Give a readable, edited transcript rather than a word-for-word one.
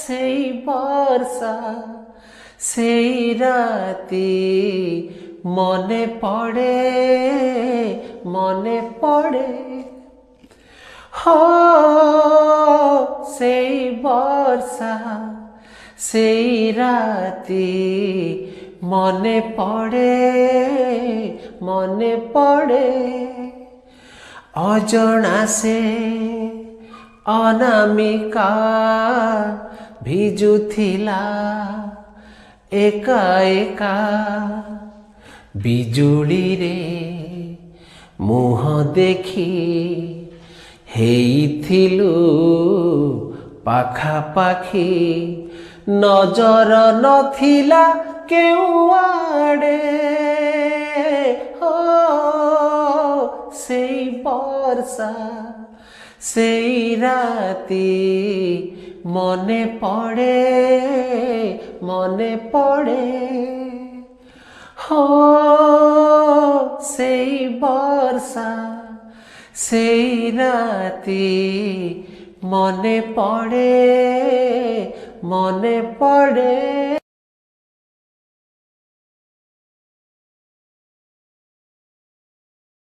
সেই বর্ষা সেই রাতি মনে পড়ে মনে পড়ে সেই বর্ষা সেই রাতি মনে পড়ে মনে পড়ে অজনা সে অনামিকা ভিজুথিলা একা একা বিজুଳି रे मुह देखी हेइथिलु पाखापाखी नजर नथिला केउआड़े सेई बर्षा सेई राती मने पड़े मने पड़े সেই বর্ষা সেই রাতি মনে পড়ে মনে পড়ে।